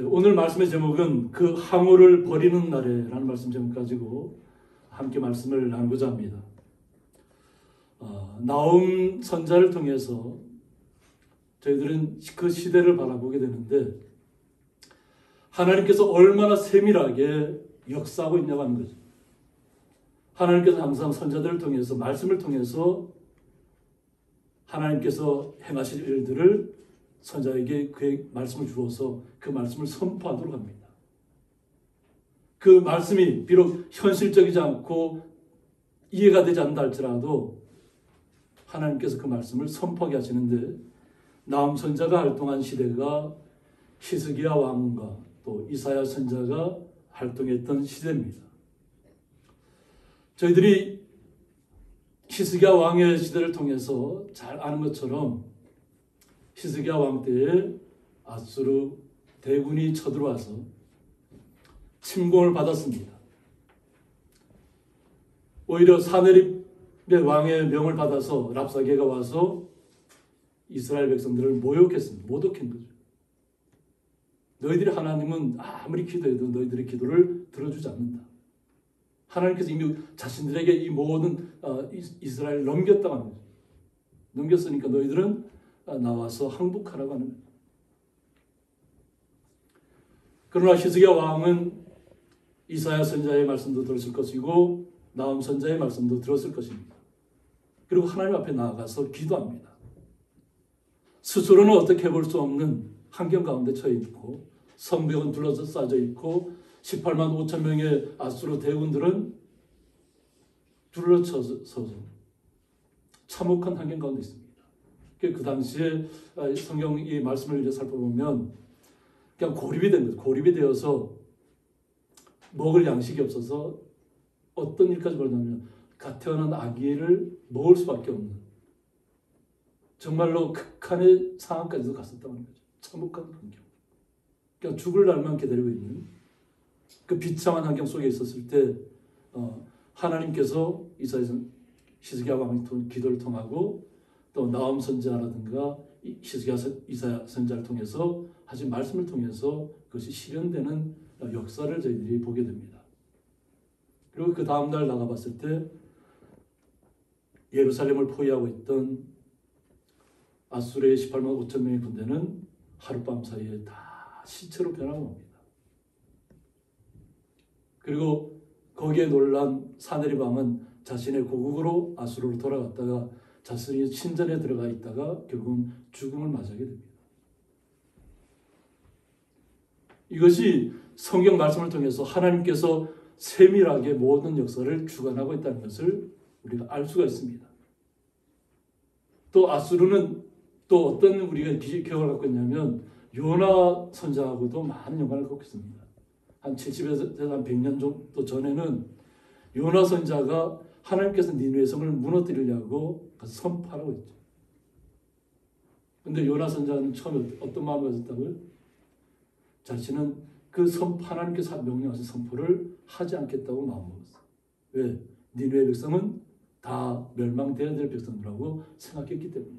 오늘 말씀의 제목은 그 항우를 버리는 날에라는 말씀 제목 가지고 함께 말씀을 나누고자 합니다. 나훔 선자를 통해서 저희들은 그 시대를 바라보게 되는데 하나님께서 얼마나 세밀하게 역사하고 있냐고 하는 거죠. 하나님께서 항상 선자들을 통해서 말씀을 통해서 하나님께서 행하실 일들을 선자에게 그의 말씀을 주어서 그 말씀을 선포하도록 합니다. 그 말씀이 비록 현실적이지 않고 이해가 되지 않는다 할지라도 하나님께서 그 말씀을 선포하게 하시는데 나훔 선자가 활동한 시대가 히스기야 왕과 또 이사야 선자가 활동했던 시대입니다. 저희들이 히스기야 왕의 시대를 통해서 잘 아는 것처럼 히스기야 왕 때에 아수르 대군이 쳐들어와서 침공을 받았습니다. 오히려 사네립의 왕의 명을 받아서 랍사게가 와서 이스라엘 백성들을 모욕했습니다. 모독한 거죠. 너희들이 하나님은 아무리 기도해도 너희들의 기도를 들어주지 않는다. 하나님께서 이미 자신들에게 이 모든 이스라엘을 넘겼다고 하는 거죠. 넘겼으니까 너희들은 나와서 항복하라고 하는 거죠. 그러나 히스기야 왕은 이사야 선자의 말씀도 들었을 것이고 나훔 선자의 말씀도 들었을 것입니다. 그리고 하나님 앞에 나아가서 기도합니다. 스스로는 어떻게 해볼 수 없는 환경 가운데 처해 있고 성벽은 둘러싸여 있고 18만 5천 명의 아수르 대군들은 둘러쳐서 참혹한 환경 가운데 있습니다. 그 당시에 성경 이 말씀을 살펴보면 그냥 고립이 된 거죠. 고립이 되어서 먹을 양식이 없어서 어떤 일까지 벌어졌냐면 태어난 아기를 먹을 수밖에 없는 정말로 극한의 상황까지도 갔었다고 하는 거죠. 참혹한 환경. 그러니까 죽을 날만 기다리고 있는 그 비참한 환경 속에 있었을 때 하나님께서 히스기야 왕의 기도를 통하고 또 나훔 선자라든가 이사야 선자를 통해서 하신 말씀을 통해서 그것이 실현되는 역사를 저희들이 보게 됩니다. 그리고 그 다음 날 나가봤을 때 예루살렘을 포위하고 있던 아수르의 18만 5천 명의 군대는 하룻밤 사이에 다 시체로 변하고 옵니다. 그리고 거기에 놀란 사네립 왕은 자신의 고국으로 아수르로 돌아갔다가 자신이 신전에 들어가 있다가 결국은 죽음을 맞이하게 됩니다. 이것이 성경 말씀을 통해서 하나님께서 세밀하게 모든 역사를 주관하고 있다는 것을 우리가 알 수가 있습니다. 또 아수르는 또 어떤 우리가 기억을 갖고 있냐면 요나 선자하고도 많은 연관을 갖고 있습니다. 한 70에서 한 100년 정도 전에는 요나 선자가 하나님께서 니느웨 성을 무너뜨리려고 선포하라고 했죠. 그런데 요나 선자는 처음에 어떤 마음을 가졌다고요? 자신은 그 하나님께서 명령하신 선포를 하지 않겠다고 마음먹었어요. 왜? 니느웨 백성은 다 멸망되어야 될 백성들하고 생각했기 때문에.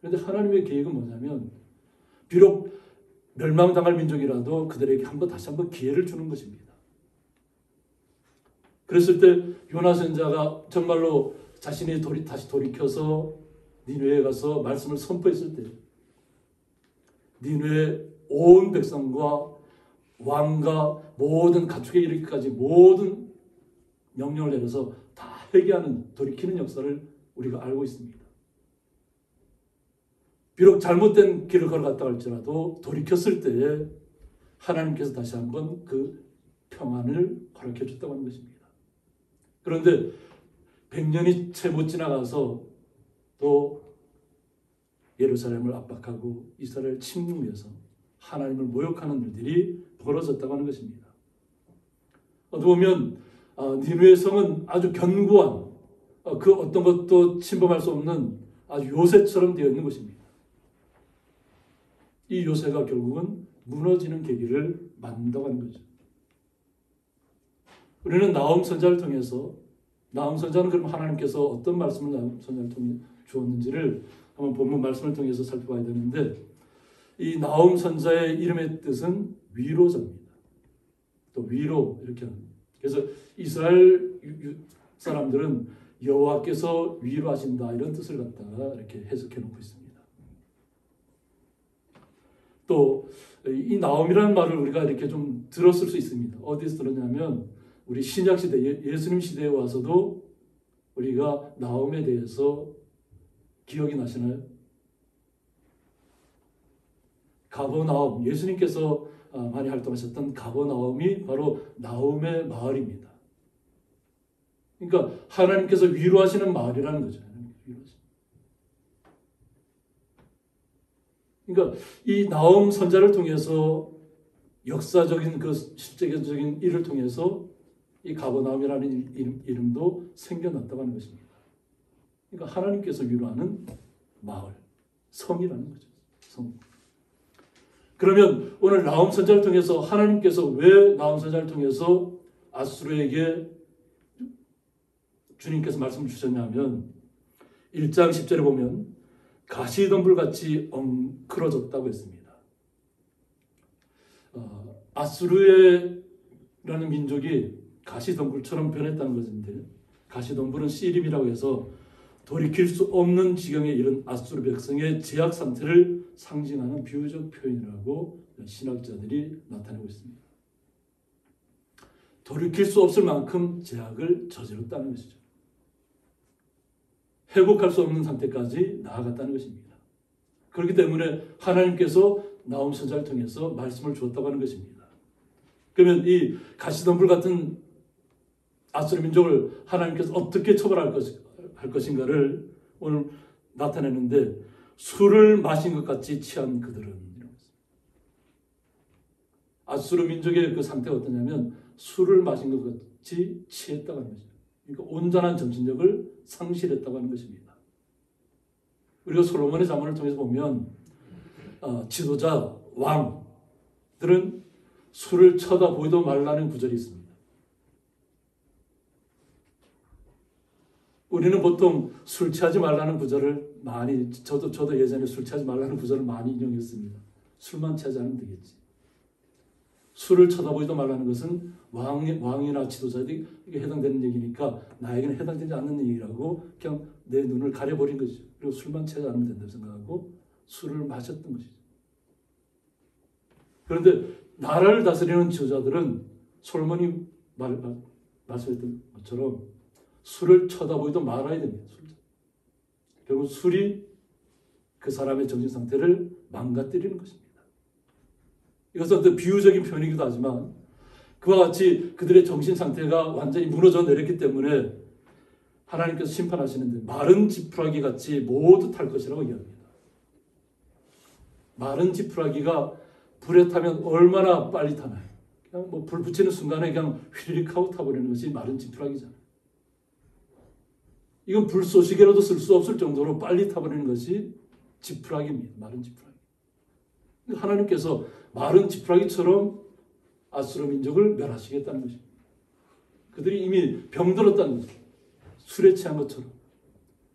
그런데 하나님의 계획은 뭐냐면 비록 멸망당할 민족이라도 그들에게 다시 한번 기회를 주는 것입니다. 그랬을 때 요나 선자가 정말로 자신이 다시 돌이켜서 니느웨에 가서 말씀을 선포했을 때 니느웨 온 백성과 왕과 모든 가축에 이르기까지 모든 명령을 내려서 다 회개하는 돌이키는 역사를 우리가 알고 있습니다. 비록 잘못된 길을 걸어갔다 할지라도 돌이켰을 때에 하나님께서 다시 한번 그 평안을 허락해 줬다고 하는 것입니다. 그런데 100년이 채 못 지나가서 또 예루살렘을 압박하고 이스라엘 침공해서 하나님을 모욕하는 일들이 벌어졌다고 하는 것입니다. 어떻게 보면 니느웨 성은 아주 견고한 그 어떤 것도 침범할 수 없는 아주 요새처럼 되어 있는 것입니다. 이 요새가 결국은 무너지는 계기를 만든다고 하는 거죠. 우리는 나훔 선자를 통해서 나훔 선자는 그럼 하나님께서 어떤 말씀을 나훔 선자를 통해 주었는지를 한번 본문 말씀을 통해서 살펴봐야 되는데 이 나홈 선자의 이름의 뜻은 위로자입니다. 또 위로 이렇게 합니다. 그래서 이스라엘 사람들은 여호와께서 위로하신다 이런 뜻을 갖다가 이렇게 해석해 놓고 있습니다. 또 이 나홈이라는 말을 우리가 이렇게 좀 들었을 수 있습니다. 어디서 들었냐면 우리 신약 시대 예수님 시대에 와서도 우리가 나홈에 대해서 기억이 나시나요? 가버나움, 예수님께서 많이 활동하셨던 가버나움이 바로 나홈의 마을입니다. 그러니까 하나님께서 위로하시는 마을이라는 거죠. 그러니까 이 나홈 선자를 통해서 역사적인 그 실제적인 일을 통해서 이 가버나움이라는 이름도 생겨났다고 하는 것입니다. 그러니까 하나님께서 위로하는 마을, 성이라는 거죠. 성. 그러면 오늘 나홈 선자를 통해서 하나님께서 왜 나홈 선자를 통해서 아수르에게 주님께서 말씀을 주셨냐면 1장 10절에 보면 가시덤불같이 엉클어졌다고 했습니다. 아수르라는 민족이 가시덤불처럼 변했다는 것인데 가시덤불은 씨름이라고 해서 돌이킬 수 없는 지경에 이른 아수르 백성의 제약 상태를 상징하는 비유적 표현이라고 신학자들이 나타내고 있습니다. 돌이킬 수 없을 만큼 제약을 저질렀다는 것이죠. 회복할 수 없는 상태까지 나아갔다는 것입니다. 그렇기 때문에 하나님께서 나홈 선자를 통해서 말씀을 주었다고 하는 것입니다. 그러면 이 가시덤불 같은 아수르 민족을 하나님께서 어떻게 처벌할 것인가를 오늘 나타내는데 술을 마신 것 같이 취한 그들은 아수르 민족의 그 상태가 어떠냐면 술을 마신 것 같이 취했다고 하는 거죠. 그러니까 온전한 정신력을 상실했다고 하는 것입니다. 우리가 솔로몬의 잠언을 통해서 보면 지도자, 왕들은 술을 쳐다보지도 말라는 구절이 있습니다. 우리는 보통 술 취하지 말라는 구절을 많이, 저도 예전에 술 취하지 말라는 구절을 많이 인용했습니다. 술만 취하지 않으면 되겠지. 술을 쳐다보지도 말라는 것은 왕이나 지도자들이 해당되는 얘기니까 나에게는 해당되지 않는 얘기라고 그냥 내 눈을 가려버린 것이죠. 그리고 술만 취하지 않으면 된다고 생각하고 술을 마셨던 것이죠. 그런데 나라를 다스리는 지도자들은 솔로몬이 말씀했던 것처럼 술을 쳐다보지도 말아야 됩니다. 결국 술이 그 사람의 정신 상태를 망가뜨리는 것입니다. 이것은 어떤 비유적인 표현이기도 하지만 그와 같이 그들의 정신 상태가 완전히 무너져 내렸기 때문에 하나님께서 심판하시는데 마른 지푸라기 같이 모두 탈 것이라고 이야기합니다. 마른 지푸라기가 불에 타면 얼마나 빨리 타나요? 그냥 뭐 불 붙이는 순간에 그냥 휘리릭 하고 타버리는 것이 마른 지푸라기잖아요. 이건 불쏘시개로도 쓸 수 없을 정도로 빨리 타버리는 것이 지푸라기입니다. 마른 지푸라기. 하나님께서 마른 지푸라기처럼 아수르 민족을 멸하시겠다는 것입니다. 그들이 이미 병들었다는 것입니다. 술에 취한 것처럼.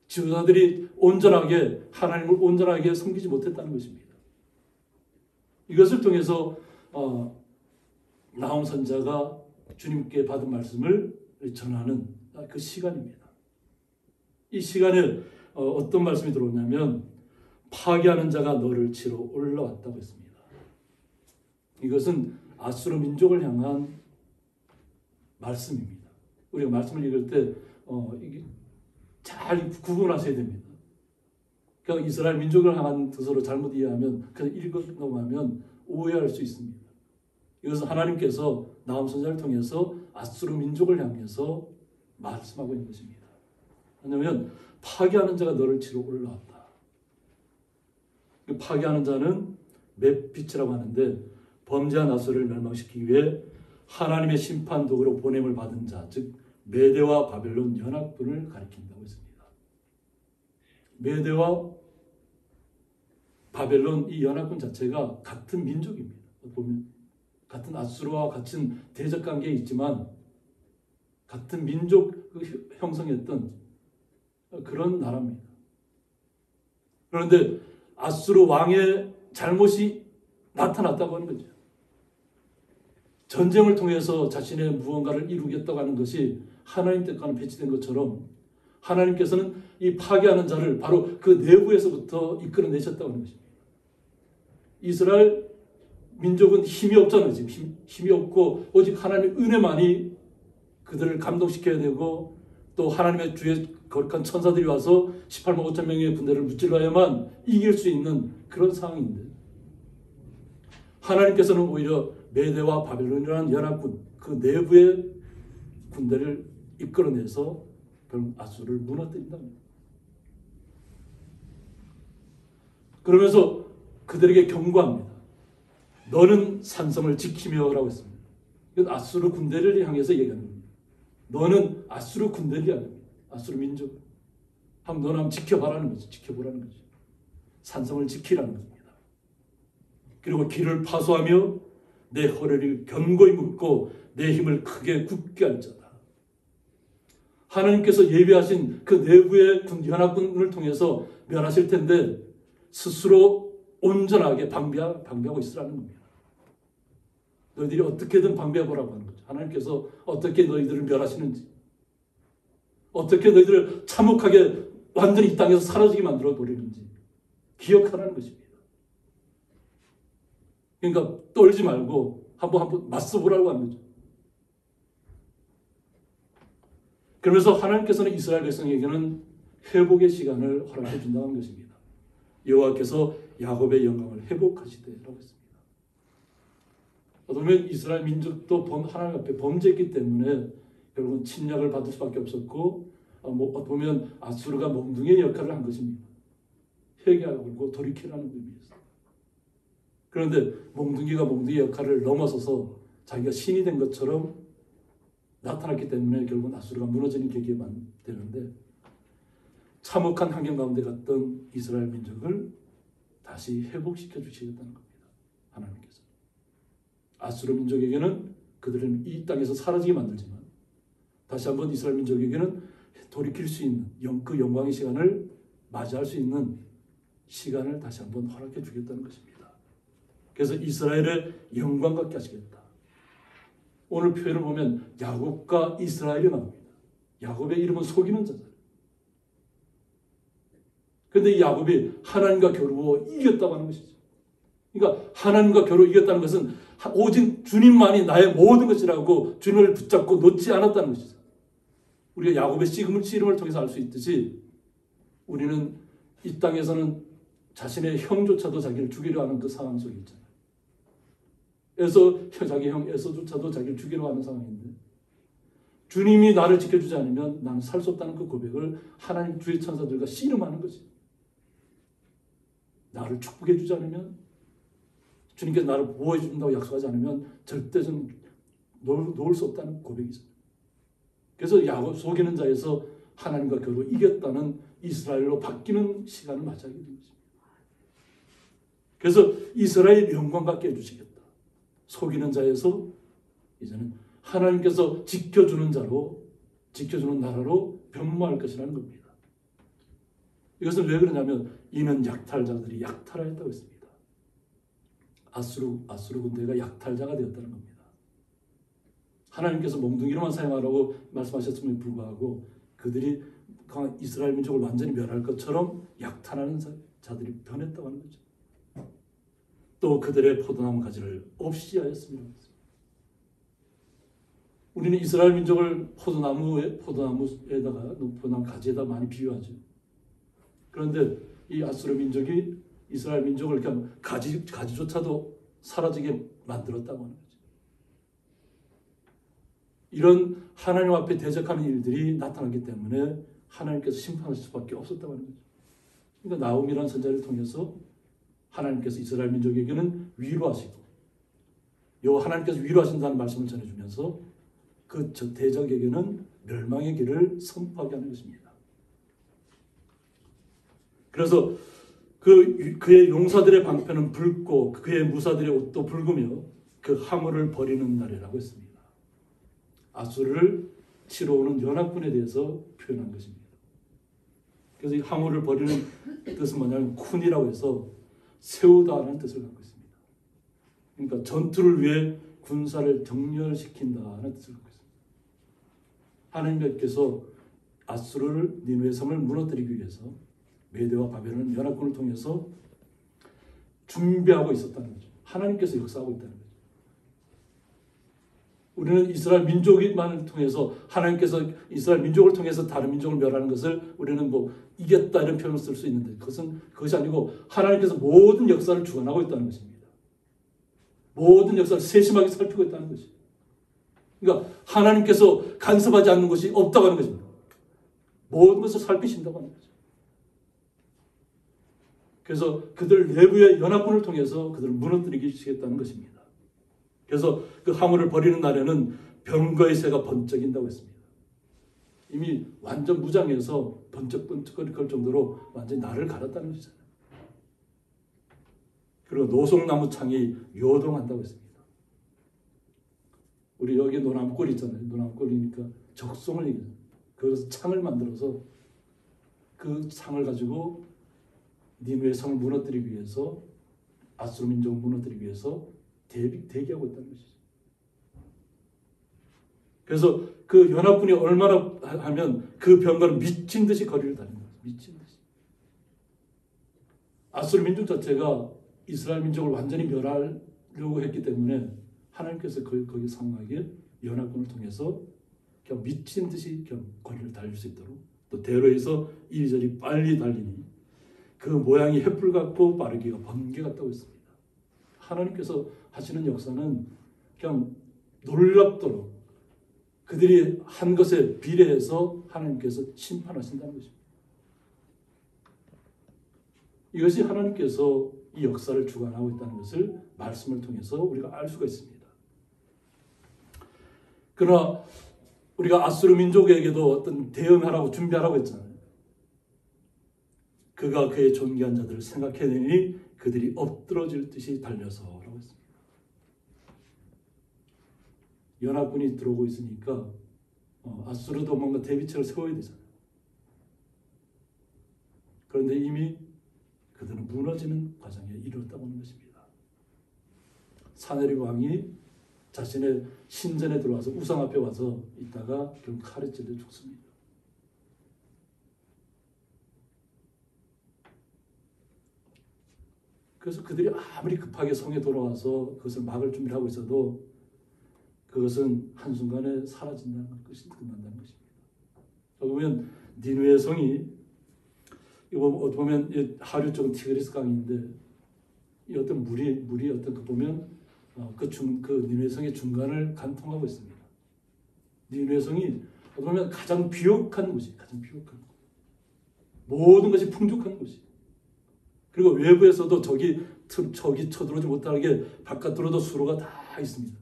지도자들이 온전하게 하나님을 온전하게 섬기지 못했다는 것입니다. 이것을 통해서 나홈 선자가 주님께 받은 말씀을 전하는 그 시간입니다. 이 시간에 어떤 말씀이 들어오냐면 파괴하는 자가 너를 치러 올라왔다고 했습니다. 이것은 아수르 민족을 향한 말씀입니다. 우리가 말씀을 읽을 때 이게 잘 구분하셔야 됩니다. 그냥 이스라엘 민족을 향한 뜻으로 잘못 이해하면 그냥 읽어 넘어가면 오해할 수 있습니다. 이것은 하나님께서 나홈 선자를 통해서 아수르 민족을 향해서 말씀하고 있는 것입니다. 왜냐하면 파괴하는 자가 너를 치러 올라왔다. 파괴하는 자는 맷빛이라고 하는데 범죄한 아수르를 멸망시키기 위해 하나님의 심판 도구로 보냄을 받은 자, 즉 메대와 바벨론 연합군을 가리킨다고 했습니다. 메대와 바벨론 이 연합군 자체가 같은 민족입니다. 보면 같은 아수르와 같은 대적 관계에 있지만 같은 민족 형성했던 그런 나라입니다. 그런데 아수르 왕의 잘못이 나타났다고 하는 거죠. 전쟁을 통해서 자신의 무언가를 이루겠다고 하는 것이 하나님 뜻과는 배치된 것처럼 하나님께서는 이 파괴하는 자를 바로 그 내부에서부터 이끌어내셨다고 하는 것입니다. 이스라엘 민족은 힘이 없잖아요. 지금 힘이 없고 오직 하나님의 은혜만이 그들을 감동시켜야 되고 또 하나님의 주의 거룩한 천사들이 와서 18만 5천 명의 군대를 무찔러야만 이길 수 있는 그런 상황인데 하나님께서는 오히려 메대와 바벨론이라는 연합군 그 내부의 군대를 이끌어내서 결국 아수르를 무너뜨린다. 그러면서 그들에게 경고합니다. 너는 산성을 지키며 라고 했습니다. 이건 아수르 군대를 향해서 얘기하는 겁니다. 너는 아수르 군대를 향합니다. 아수르 민족. 너는 한번 지켜봐라는 거죠. 지켜보라는 거죠. 산성을 지키라는 겁니다. 그리고 길을 파수하며 내 허리를 견고히 묶고 내 힘을 크게 굳게 할 자다. 하나님께서 예비하신 그 내부의 연합군을 통해서 멸하실 텐데 스스로 온전하게 방비하고 있으라는 겁니다. 너희들이 어떻게든 방비해보라고 하는 거죠. 하나님께서 어떻게 너희들을 멸하시는지 어떻게 너희들을 참혹하게 완전히 이 땅에서 사라지게 만들어 버리는지 기억하라는 것입니다. 그러니까 떨지 말고 한번 맞서보라고 하는 거죠. 그러면서 하나님께서는 이스라엘 백성에게는 회복의 시간을 허락해 준다는 것입니다. 여호와께서 야곱의 영광을 회복하시되라고 했습니다. 어쩌면 이스라엘 민족도 하나님 앞에 범죄했기 때문에 결국은 침략을 받을 수밖에 없었고 보면 아수르가 몽둥이의 역할을 한 것입니다. 회개하고 돌이키라는 의미에서. 그런데 몽둥이가 몽둥이의 역할을 넘어서서 자기가 신이 된 것처럼 나타났기 때문에 결국은 아수르가 무너지는 계기가 되는데 참혹한 환경 가운데 갔던 이스라엘 민족을 다시 회복시켜 주시겠다는 겁니다. 하나님께서. 아수르 민족에게는 그들은 이 땅에서 사라지게 만들지만 다시 한번 이스라엘 민족에게는 돌이킬 수 있는 그 영광의 시간을 맞이할 수 있는 시간을 다시 한번 허락해 주겠다는 것입니다. 그래서 이스라엘의 영광 갖게 하시겠다. 오늘 표현을 보면 야곱과 이스라엘이 나옵니다. 야곱의 이름은 속이는 자잖아요. 그런데 이 야곱이 하나님과 겨루어 이겼다고 하는 것이죠. 그러니까 하나님과 겨루어 이겼다는 것은 오직 주님만이 나의 모든 것이라고 주님을 붙잡고 놓지 않았다는 것이죠. 우리가 야곱의 씨름을 통해서 알 수 있듯이 우리는 이 땅에서는 자신의 형조차도 자기를 죽이려 하는 그 상황 속에 있잖아요. 자기 형 에서조차도 자기를 죽이려 하는 상황인데 주님이 나를 지켜주지 않으면 나는 살 수 없다는 그 고백을 하나님 주의 천사들과 씨름하는 것이 나를 축복해 주지 않으면 주님께서 나를 보호해 준다고 약속하지 않으면 절대 좀 놓을 수 없다는 고백이죠. 그래서 야곱 속이는 자에서 하나님과 겨루 이겼다는 이스라엘로 바뀌는 시간을 맞이하게 된 것입니다. 그래서 이스라엘 영광 갖게 해주시겠다. 속이는 자에서 이제는 하나님께서 지켜주는 나라로 변모할 것이라는 겁니다. 이것은 왜 그러냐면 이는 약탈자들이 약탈하였다고 했습니다. 아수르 군대가 약탈자가 되었다는 겁니다. 하나님께서 몽둥이로만 사용하라고 말씀하셨음에 불구하고 그들이 이스라엘 민족을 완전히 멸할 것처럼 약탈하는 자들이 변했다고 하는 거죠. 또 그들의 포도나무 가지를 없이 하였습니다. 우리는 이스라엘 민족을 포도나무에다가 포도나무 가지에다 많이 비유하죠. 그런데 이 아수르 민족이 이스라엘 민족을 그냥 가지조차도 사라지게 만들었다고 하는 거죠. 이런 하나님 앞에 대적하는 일들이 나타나기 때문에 하나님께서 심판하실 수밖에 없었다고 하는 거죠. 그러니까 나홈이라는 선자를 통해서 하나님께서 이스라엘 민족에게는 위로하시고 하나님께서 위로하신다는 말씀을 전해주면서 그 대적에게는 멸망의 길을 선포하게 하는 것입니다. 그래서 그의 용사들의 방패는 붉고 그의 무사들의 옷도 붉으며 그 항우를 버리는 날이라고 했습니다. 아수르를 치러 오는 연합군에 대해서 표현한 것입니다. 그래서 이 항우를 버리는 뜻은 뭐냐면 쿤이라고 해서 세우다라는 뜻을 갖고 있습니다. 그러니까 전투를 위해 군사를 정렬시킨다는 뜻을 갖고 있습니다. 하나님께서 아수르를 니느웨 성을 무너뜨리기 위해서 메대와 바벨론 연합군을 통해서 준비하고 있었다는 거죠. 하나님께서 역사하고 있다는 거죠. 우리는 이스라엘 민족만을 통해서 하나님께서 이스라엘 민족을 통해서 다른 민족을 멸하는 것을 우리는 뭐 이겼다 이런 표현을 쓸 수 있는데 그것이 아니고 하나님께서 모든 역사를 주관하고 있다는 것입니다. 모든 역사를 세심하게 살피고 있다는 것입니다. 그러니까 하나님께서 간섭하지 않는 것이 없다고 하는 것입니다. 모든 것을 살피신다고 하는 거죠. 그래서 그들 내부의 연합군을 통해서 그들을 무너뜨리기 시작했다는 것입니다. 그래서 그 하물을 벌이는 날에는 병거의 새가 번쩍인다고 했습니다. 이미 완전 무장해서 번쩍번쩍거릴 정도로 완전히 날을 갈았다는 것이잖아요. 그리고 노송나무 창이 요동한다고 했습니다. 우리 여기 노나무꼴 있잖아요. 노나무꼴이니까 적송을 얘기해요. 그래서 창을 만들어서 그 창을 가지고 니느웨 성을 무너뜨리기 위해서 아수르 민족을 무너뜨리기 위해서 대기하고 있다는 것이죠. 그래서 그 연합군이 얼마나 하면 그 병거는 미친 듯이 거리를 다니는 거예요. 미친 듯이. 아수르 민족 자체가 이스라엘 민족을 완전히 멸하려고 했기 때문에 하나님께서 거기 상하게 연합군을 통해서 그냥 미친 듯이 그냥 거리를 달릴 수 있도록 또 대로에서 이리저리 빨리 달리니 그 모양이 횃불 같고 빠르기가 번개 같다고 했습니다. 하나님께서 하시는 역사는 그냥 놀랍도록 그들이 한 것에 비례해서 하나님께서 심판하신다는 것입니다. 이것이 하나님께서 이 역사를 주관하고 있다는 것을 말씀을 통해서 우리가 알 수가 있습니다. 그러나 우리가 아수르 민족에게도 어떤 대응하라고 준비하라고 했잖아요. 그가 그의 존귀한 자들을 생각해내니 그들이 엎드러질 듯이 달려서라고 했습니다. 연합군이 들어오고 있으니까 아수르도 뭔가 대비책을 세워야 되잖아요. 그런데 이미 그들은 무너지는 과정에 이르렀다고 하는 것입니다. 사네립 왕이 자신의 신전에 들어와서 우상 앞에 와서 있다가 결국 칼에 찔려 죽습니다. 그래서 그들이 아무리 급하게 성에 돌아와서 그것을 막을 준비를 하고 있어도 그것은 한순간에 사라진다는 것이 끝난다는 것입니다. 보면 니느웨 성이 이거 보면 하류 쪽은 티그리스 강인데 이 어떤 물이 어떤 그 보면 그 니느웨 성의 중간을 관통하고 있습니다. 니느웨 성이 보면 가장 비옥한 곳이 가장 비옥한 곳. 모든 것이 풍족한 곳이. 그리고 외부에서도 적이 쳐들어오지 못하게 바깥으로도 수로가 다 있습니다.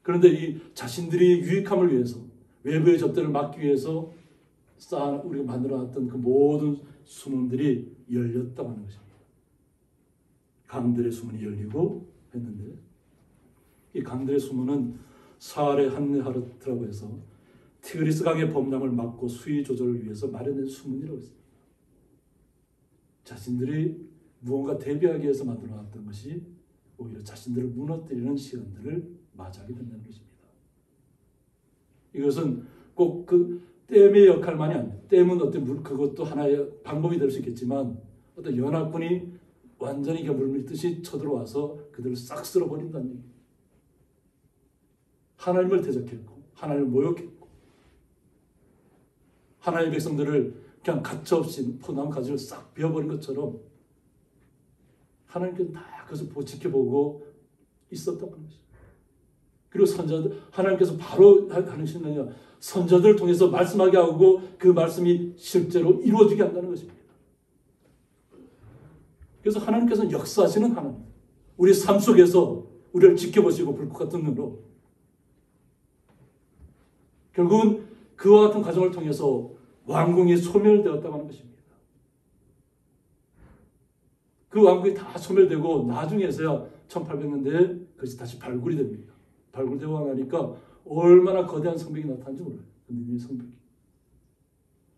그런데 이 자신들이 유익함을 위해서 외부의 접대를 막기 위해서 우리가 만들어놨던 그 모든 수문들이 열렸다고 하는 것입니다. 강들의 수문이 열리고 했는데 이 강들의 수문은 사할의 한네하르트라고 해서 티그리스 강의 범람을 막고 수위 조절을 위해서 마련된 수문이라고 했습니다. 자신들이 무언가 대비하기 위해서 만들어놨던 것이 오히려 자신들을 무너뜨리는 시간들을 맞이하게 된다는 것입니다. 이것은 꼭 그 댐의 역할만이 아닙니다. 댐은 어떤 그것도 하나의 방법이 될 수 있겠지만 어떤 연합군이 완전히 물밀듯이 쳐들어와서 그들을 싹 쓸어버린다는 얘기입니다. 하나님을 대적했고 하나님을 모욕했고 하나님의 백성들을 그냥 가차없이 포도나무 가지를 싹 베어버린 것처럼 하나님께서 다 그것을 지켜보고 있었다고 하는 것입니다. 그리고 선자들, 하나님께서 바로 하는 신앙이야. 선자들을 통해서 말씀하게 하고 그 말씀이 실제로 이루어지게 한다는 것입니다. 그래서 하나님께서는 역사하시는 하나님. 우리 삶 속에서 우리를 지켜보시고 불꽃 같은 눈으로 결국은 그와 같은 과정을 통해서 왕궁이 소멸되었다고 하는 것입니다. 그 왕궁이 다 소멸되고 나중에서야 1800년대에 그것이 다시 발굴이 됩니다. 발굴되고 나니까 얼마나 거대한 성벽이 나타난지 몰라요. 그 니느웨 성벽이.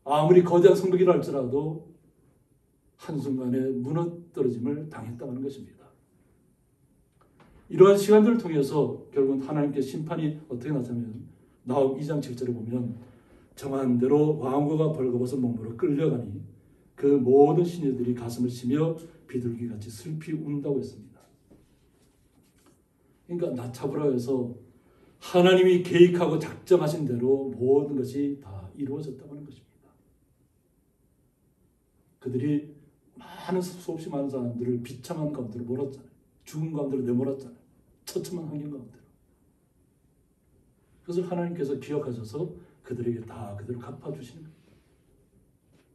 아무리 거대한 성벽이라 할지라도 한순간에 무너뜨려짐을 당했다고 하는 것입니다. 이러한 시간들을 통해서 결국은 하나님께 심판이 어떻게 나타나면 나홈 2장 7절에 보면 정한 대로 왕후가 벌거벗은 몸으로 끌려가니 그 모든 시녀들이 가슴을 치며 비둘기같이 슬피 운다고 했습니다. 그러니까 나차부라 해서 하나님이 계획하고 작정하신 대로 모든 것이 다 이루어졌다고 하는 것입니다. 그들이 수없이 많은 사람들을 비참한 가운데로 몰았잖아요. 죽은 가운데로 내몰았잖아요. 처참한 환경 가운데로. 그것을 하나님께서 기억하셔서 그들에게 다 그대로 갚아주시는 거예요.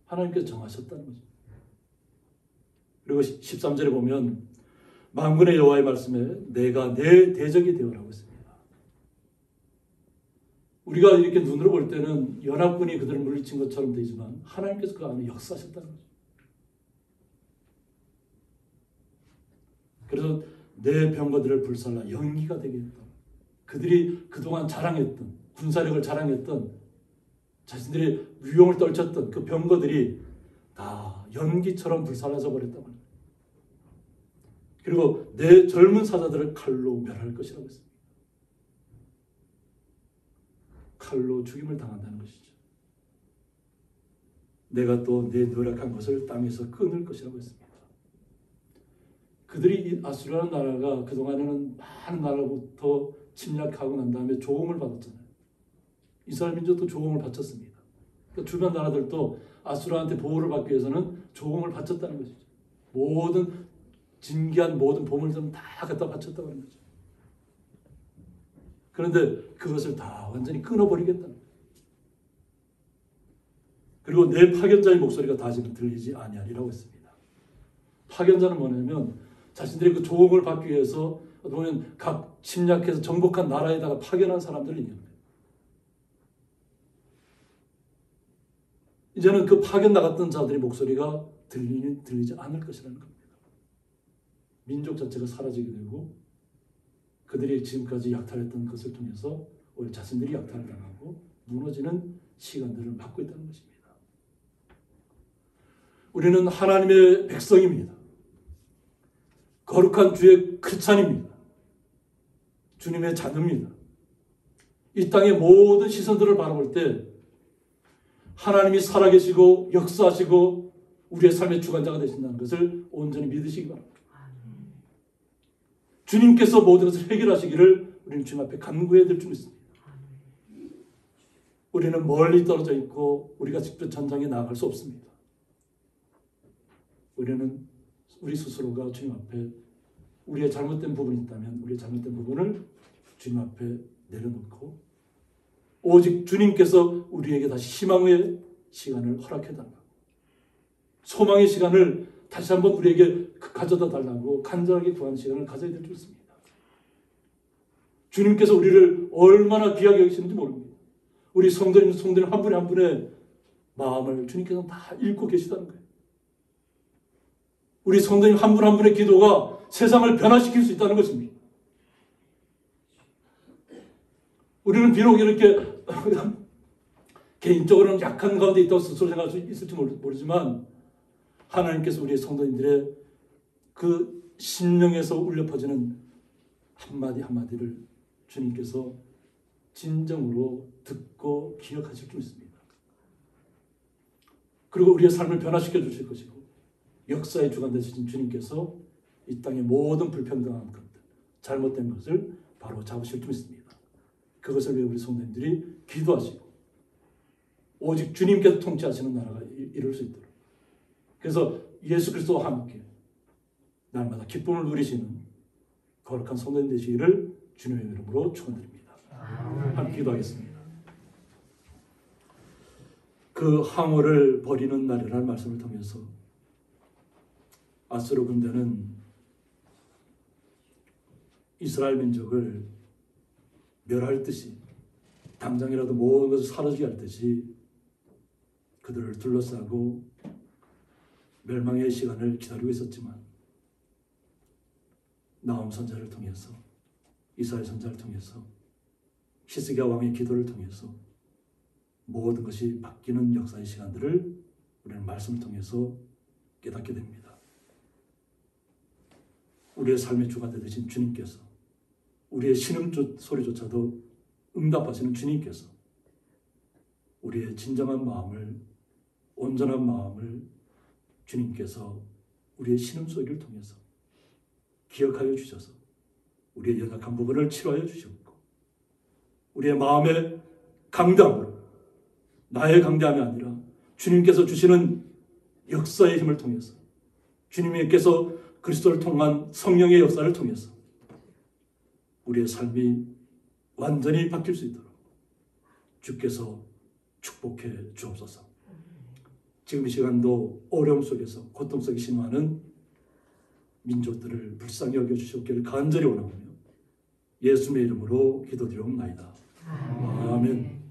하나님께서 정하셨다는 거죠. 그리고 13절에 보면 만군의 여호와의 말씀에 내가 내 대적이 되어라고 했습니다. 우리가 이렇게 눈으로 볼 때는 연합군이 그들을 물리친 것처럼 되지만 하나님께서 그 안에 역사하셨다는 거죠. 그래서 내 병거들을 불살라 연기가 되게 했다. 그들이 그동안 자랑했던 군사력을 자랑했던 자신들의 위용을 떨쳤던 그 병거들이 다 연기처럼 불살라져 버렸다고 합니다. 그리고 내 젊은 사자들을 칼로 멸할 것이라고 했습니다. 칼로 죽임을 당한다는 것이죠. 내가 또 내 노력한 것을 땅에서 끊을 것이라고 했습니다. 그들이 이 아수르라는 나라가 그동안에는 많은 나라부터 침략하고 난 다음에 조공을 받았잖아요. 이스라엘 민족도 조공을 바쳤습니다. 그러니까 주변 나라들도 아수르한테 보호를 받기 위해서는 조공을 바쳤다는 것이죠. 모든 진귀한 모든 보물들은 다 갖다 바쳤다고 하는 거죠. 그런데 그것을 다 완전히 끊어버리겠다는 거예요. 그리고 내 파견자의 목소리가 다시는 들리지 아니하리라고 했습니다. 파견자는 뭐냐면 자신들이 그 조공을 받기 위해서 보면 각 침략해서 정복한 나라에다가 파견한 사람들을 얘기합니다. 이제는 그 파견 나갔던 자들의 목소리가 들리지 않을 것이라는 겁니다. 민족 자체가 사라지게 되고 그들이 지금까지 약탈했던 것을 통해서 오히려 자신들이 약탈을 당하고 무너지는 시간들을 맞고 있다는 것입니다. 우리는 하나님의 백성입니다. 거룩한 주의 크리스찬입니다. 주님의 자녀입니다. 이 땅의 모든 시선들을 바라볼 때 하나님이 살아계시고 역사하시고 우리의 삶의 주관자가 되신다는 것을 온전히 믿으시기 바랍니다. 주님께서 모든 것을 해결하시기를 우리는 주님 앞에 간구해야 될 줄 믿습니다. 우리는 멀리 떨어져 있고 우리가 직접 전장에 나아갈 수 없습니다. 우리는 우리 스스로가 주님 앞에 우리의 잘못된 부분이 있다면 우리의 잘못된 부분을 주님 앞에 내려놓고 오직 주님께서 우리에게 다시 희망의 시간을 허락해달라고 소망의 시간을 다시 한번 우리에게 가져다 달라고 간절하게 구하는 시간을 가져야 될 줄 믿습니다. 주님께서 우리를 얼마나 귀하게 여기시는지 모릅니다. 우리 성도님 한 분의 한 분의 마음을 주님께서 다 읽고 계시다는 거예요. 우리 성도님 한 분 한 분의 기도가 세상을 변화시킬 수 있다는 것입니다. 우리는 비록 이렇게 개인적으로는 약한 가운데 있다고 스스로 생각할 수 있을지 모르지만 하나님께서 우리의 성도님들의 그 심령에서 울려 퍼지는 한마디 한마디를 주님께서 진정으로 듣고 기억하실 줄 믿습니다. 그리고 우리의 삶을 변화시켜 주실 것이고 역사의 주관 되신 주님께서 이 땅의 모든 불평등한 것들, 잘못된 것을 바로 잡으실 줄 믿습니다. 그것을 위해 우리 성도님들이 기도하시고 오직 주님께서 통치하시는 나라가 이룰 수 있도록 그래서 예수 그리스도와 함께 날마다 기쁨을 누리시는 거룩한 성도님 되시기를 주님의 이름으로 축원드립니다. 함께 기도하겠습니다. 그 항우를 버리는 날이라는 말씀을 통해서 아수르 군대는 이스라엘 민족을 멸할 듯이 당장이라도 모든 것을 사라지게 할 듯이 그들을 둘러싸고 멸망의 시간을 기다리고 있었지만 나홈 선지자를 통해서 이사야 선지자를 통해서 히스기야 왕의 기도를 통해서 모든 것이 바뀌는 역사의 시간들을 우리는 말씀을 통해서 깨닫게 됩니다. 우리의 삶의 주가 되신 주님께서, 우리의 신음소리조차도 응답하시는 주님께서 우리의 진정한 마음을, 온전한 마음을 주님께서 우리의 신음소리를 통해서 기억하여 주셔서 우리의 연약한 부분을 치료하여 주셨고, 우리의 마음의 강dam으로, 나의 강dam이 아니라 주님께서 주시는 역사의 힘을 통해서, 주님께서 그리스도를 통한 성령의 역사를 통해서 우리의 삶이 완전히 바뀔 수 있도록 주께서 축복해 주옵소서. 지금 이 시간도 어려움 속에서, 고통 속에 신음하는 민족들을 불쌍히 여겨주시옵기를 간절히 원하오며 예수님의 이름으로 기도드리옵나이다. 아멘.